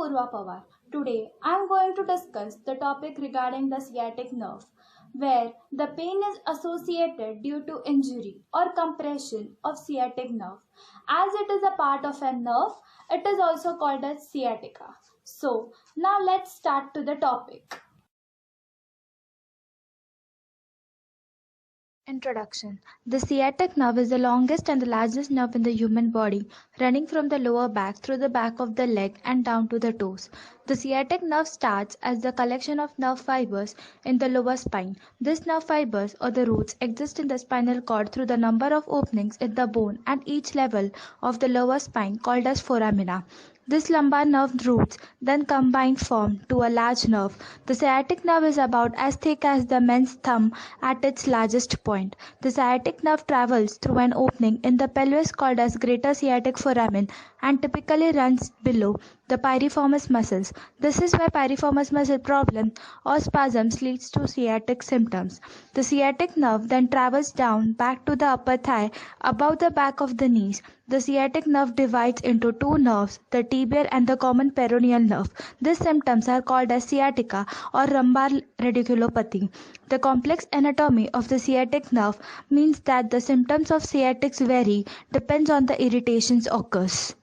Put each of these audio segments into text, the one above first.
Purva Pawar. Today I am going to discuss the topic regarding the sciatic nerve, where the pain is associated due to injury or compression of sciatic nerve. As it is a part of a nerve, it is also called as sciatica. So, now let's start to the topic. Introduction. The sciatic nerve is the longest and the largest nerve in the human body, running from the lower back through the back of the leg and down to the toes. The sciatic nerve starts as the collection of nerve fibers in the lower spine. These nerve fibers or the roots exist in the spinal cord through the number of openings in the bone at each level of the lower spine called as foramina. This lumbar nerve roots then combine form to a large nerve. The sciatic nerve is about as thick as the man's thumb at its largest point. The sciatic nerve travels through an opening in the pelvis called as greater sciatic foramen and typically runs below the piriformis muscles. This is where piriformis muscle problem or spasms leads to sciatic symptoms. The sciatic nerve then travels down back to the upper thigh above the back of the knees. The sciatic nerve divides into two nerves, the tibial and the common peroneal nerve. These symptoms are called as sciatica or lumbar radiculopathy. The complex anatomy of the sciatic nerve means that the symptoms of sciatics vary depends on the irritations occurs.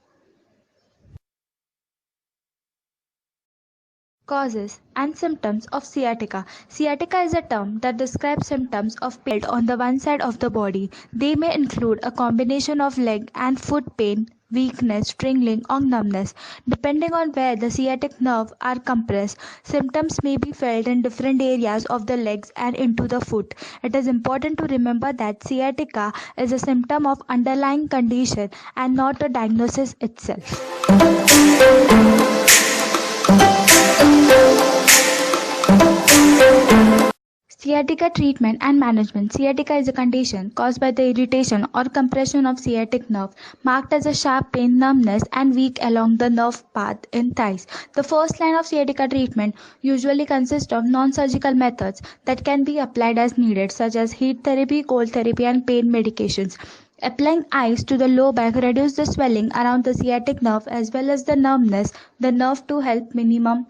Causes and symptoms of sciatica. Sciatica is a term that describes symptoms of pain on the one side of the body. They may include a combination of leg and foot pain, weakness, tingling, or numbness. Depending on where the sciatic nerve are compressed, symptoms may be felt in different areas of the legs and into the foot. It is important to remember that sciatica is a symptom of underlying condition and not a diagnosis itself. Sciatica treatment and management. Sciatica is a condition caused by the irritation or compression of sciatic nerve, marked as a sharp pain, numbness, and weak along the nerve path in thighs. The first line of sciatica treatment usually consists of non-surgical methods that can be applied as needed, such as heat therapy, cold therapy, and pain medications. Applying ice to the low back reduces the swelling around the sciatic nerve as well as the numbness, the nerve to help minimum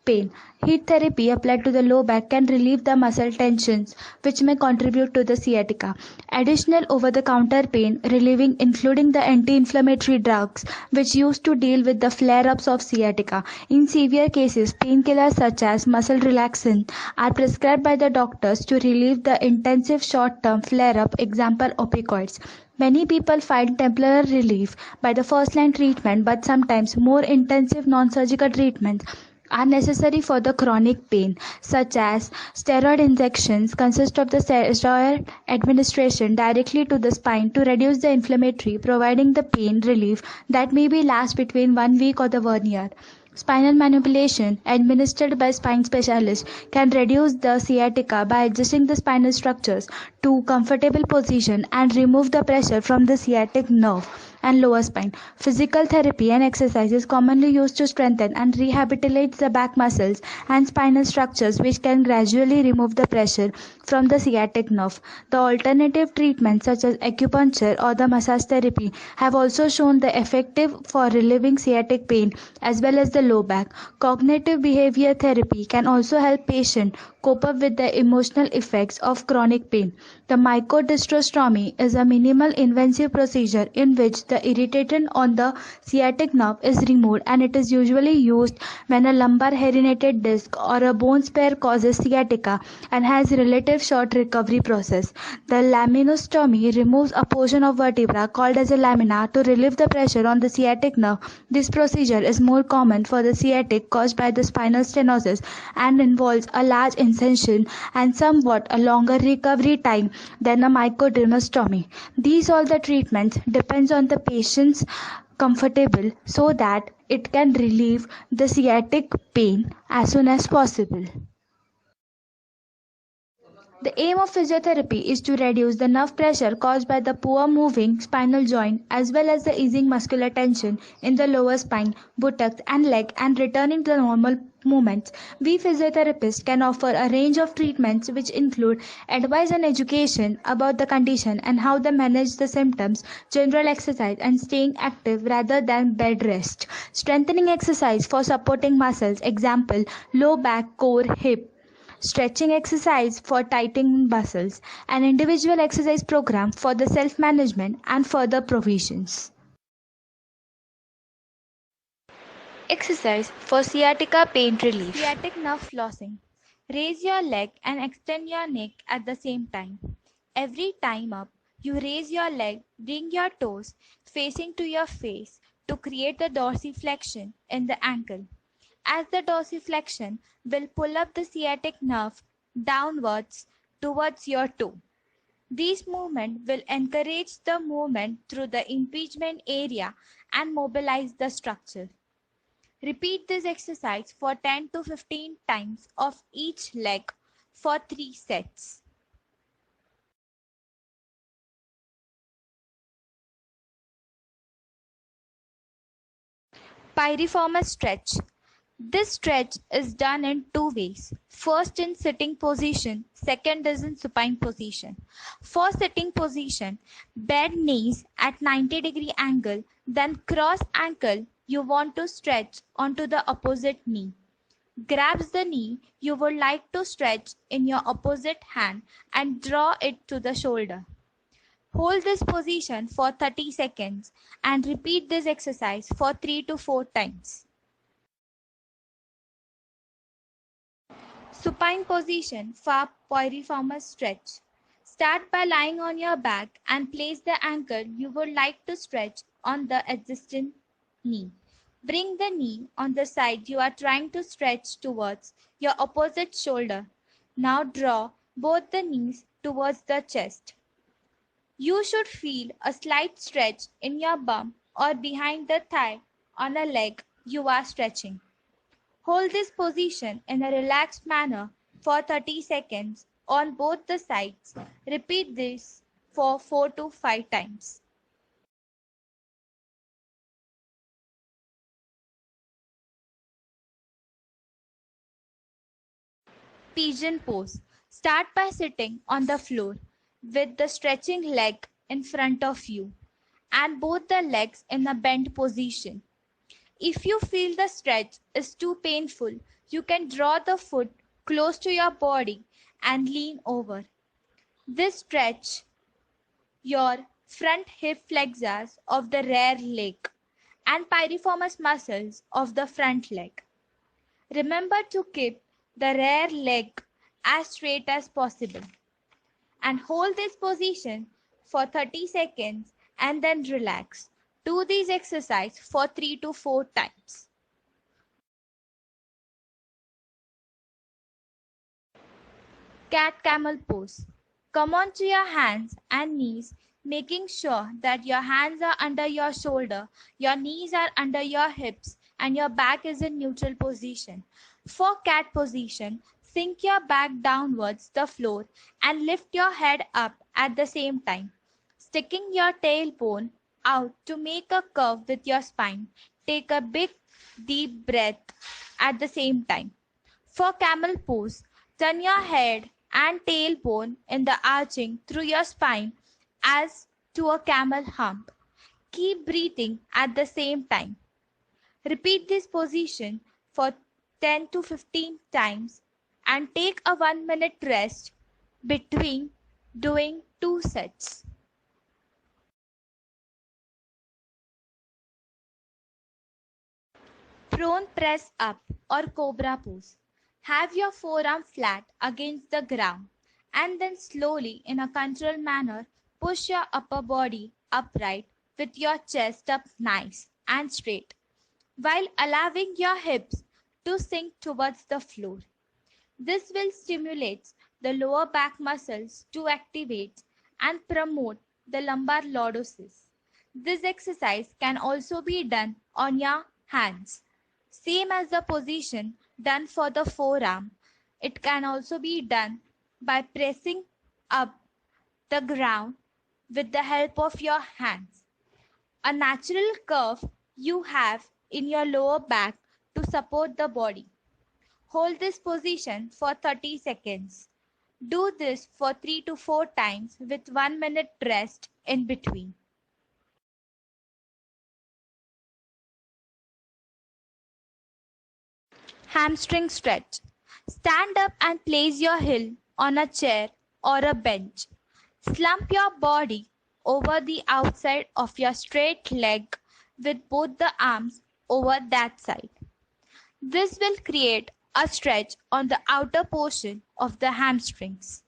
pain. Heat therapy applied to the low back can relieve the muscle tensions, which may contribute to the sciatica. Additional over-the-counter pain relieving including the anti-inflammatory drugs which used to deal with the flare-ups of sciatica. In severe cases, painkillers such as muscle relaxant are prescribed by the doctors to relieve the intensive short-term flare-up, example opioids. Many people find temporary relief by the first-line treatment, but sometimes more intensive non-surgical treatments are necessary for the chronic pain, such as steroid injections consist of the steroid administration directly to the spine to reduce the inflammatory, providing the pain relief that may be last between 1 week or the 1 year. Spinal manipulation administered by spine specialists can reduce the sciatica by adjusting the spinal structures to comfortable position and remove the pressure from the sciatic nerve and lower spine. Physical therapy and exercise is commonly used to strengthen and rehabilitate the back muscles and spinal structures, which can gradually remove the pressure from the sciatic nerve. The alternative treatments such as acupuncture or the massage therapy have also shown the effective for relieving sciatic pain as well as the low back. Cognitive behavior therapy can also help patients cope up with the emotional effects of chronic pain. The mycodystrostomy is a minimal invasive procedure in which the irritant on the sciatic nerve is removed, and it is usually used when a lumbar herniated disc or a bone spur causes sciatica and has relative short recovery process. The laminostomy removes a portion of vertebra called as a lamina to relieve the pressure on the sciatic nerve. This procedure is more common for the sciatic caused by the spinal stenosis and involves a large incision and somewhat a longer recovery time than a mycodystrostomy. These all the treatments depends on the patient's comfortable so that it can relieve the sciatic pain as soon as possible. The aim of physiotherapy is to reduce the nerve pressure caused by the poor moving spinal joint as well as the easing muscular tension in the lower spine, buttocks and leg and returning to the normal movements. We physiotherapists can offer a range of treatments which include advice and education about the condition and how they manage the symptoms, general exercise and staying active rather than bed rest. Strengthening exercise for supporting muscles, example low back, core, hip. Stretching exercise for tightening muscles, an individual exercise program for the self-management and further provisions. Exercise for sciatica pain relief. Sciatic nerve flossing. Raise your leg and extend your neck at the same time. Every time up, you raise your leg, bring your toes facing to your face to create the dorsiflexion in the ankle. As the dorsiflexion will pull up the sciatic nerve downwards towards your toe. This movement will encourage the movement through the impingement area and mobilize the structure. Repeat this exercise for 10 to 15 times of each leg for 3 sets. Piriformis stretch. This stretch is done in two ways. First in sitting position, second is in supine position. For sitting position, bend knees at 90-degree angle, then cross ankle you want to stretch onto the opposite knee. Grabs the knee you would like to stretch in your opposite hand and draw it to the shoulder. Hold this position for 30 seconds and repeat this exercise for 3 to 4 times. Supine position for piriformis stretch. Start by lying on your back and place the ankle you would like to stretch on the adjacent knee. Bring the knee on the side you are trying to stretch towards your opposite shoulder. Now draw both the knees towards the chest. You should feel a slight stretch in your bum or behind the thigh on a leg you are stretching. Hold this position in a relaxed manner for 30 seconds on both the sides. Repeat this for 4 to 5 times. Pigeon pose. Start by sitting on the floor with the stretching leg in front of you and both the legs in a bent position. If you feel the stretch is too painful, you can draw the foot close to your body and lean over. This stretch your front hip flexors of the rear leg and piriformis muscles of the front leg. Remember to keep the rear leg as straight as possible and hold this position for 30 seconds and then relax. Do this exercise for 3 to 4 times. Cat camel pose. Come onto your hands and knees, making sure that your hands are under your shoulder, your knees are under your hips, and your back is in neutral position. For cat position, sink your back downwards the floor and lift your head up at the same time, sticking your tailbone out to make a curve with your spine. Take a big deep breath at the same time. For camel pose, turn your head and tailbone in the arching through your spine as to a camel hump. Keep breathing at the same time. Repeat this position for 10 to 15 times and take a 1-minute rest between doing 2 sets. Prone press up or cobra pose. Have your forearm flat against the ground and then slowly in a controlled manner push your upper body upright with your chest up nice and straight while allowing your hips to sink towards the floor. This will stimulate the lower back muscles to activate and promote the lumbar lordosis. This exercise can also be done on your hands. Same as the position done for the forearm, it can also be done by pressing up the ground with the help of your hands. A natural curve you have in your lower back to support the body. Hold this position for 30 seconds. Do this for 3 to 4 times with 1 minute rest in between. Hamstring stretch. Stand up and place your heel on a chair or a bench. Slump your body over the outside of your straight leg with both the arms over that side. This will create a stretch on the outer portion of the hamstrings.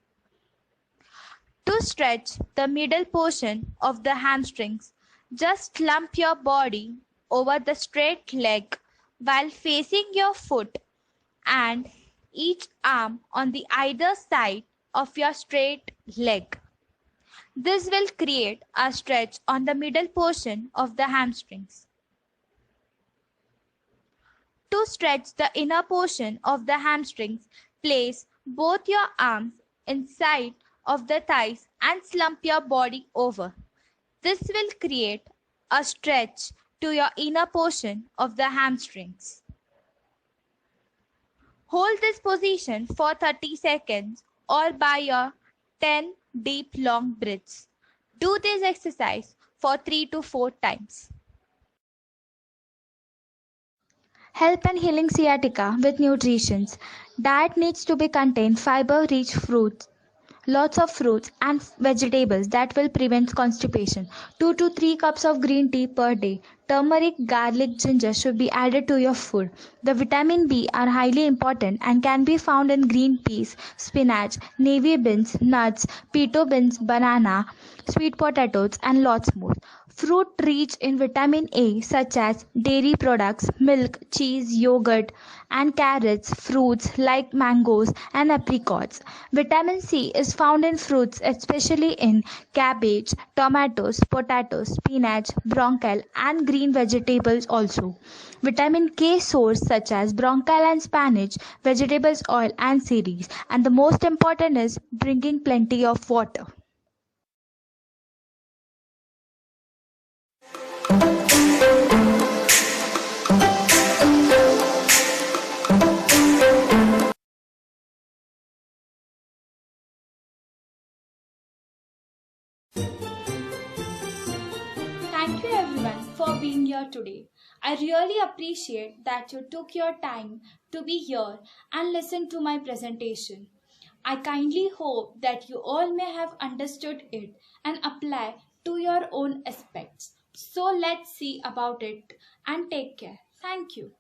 To stretch the middle portion of the hamstrings, just slump your body over the straight leg while facing your foot and each arm on the either side of your straight leg. This will create a stretch on the middle portion of the hamstrings. To stretch the inner portion of the hamstrings, place both your arms inside of the thighs and slump your body over. This will create a stretch to your inner portion of the hamstrings. Hold this position for 30 seconds or by your 10 deep long breaths. Do this exercise for 3 to 4 times. Help in healing sciatica with nutrition. Diet needs to be contain fiber-rich fruits, lots of fruits and vegetables that will prevent constipation. 2 to 3 cups of green tea per day. Turmeric, garlic, ginger should be added to your food. The vitamin B are highly important and can be found in green peas, spinach, navy beans, nuts, pinto beans, banana, sweet potatoes and lots more. Fruit rich in vitamin A such as dairy products, milk, cheese, yogurt and carrots, fruits like mangoes and apricots. Vitamin C is found in fruits especially in cabbage, tomatoes, potatoes, spinach, bronchal and green vegetables also. Vitamin K source such as bronchal and spinach, vegetables oil and cereals. And the most important is drinking plenty of water. Thank you everyone for being here today. I really appreciate that you took your time to be here and listen to my presentation. I kindly hope that you all may have understood it and apply to your own aspects. So let's see about it and take care. Thank you.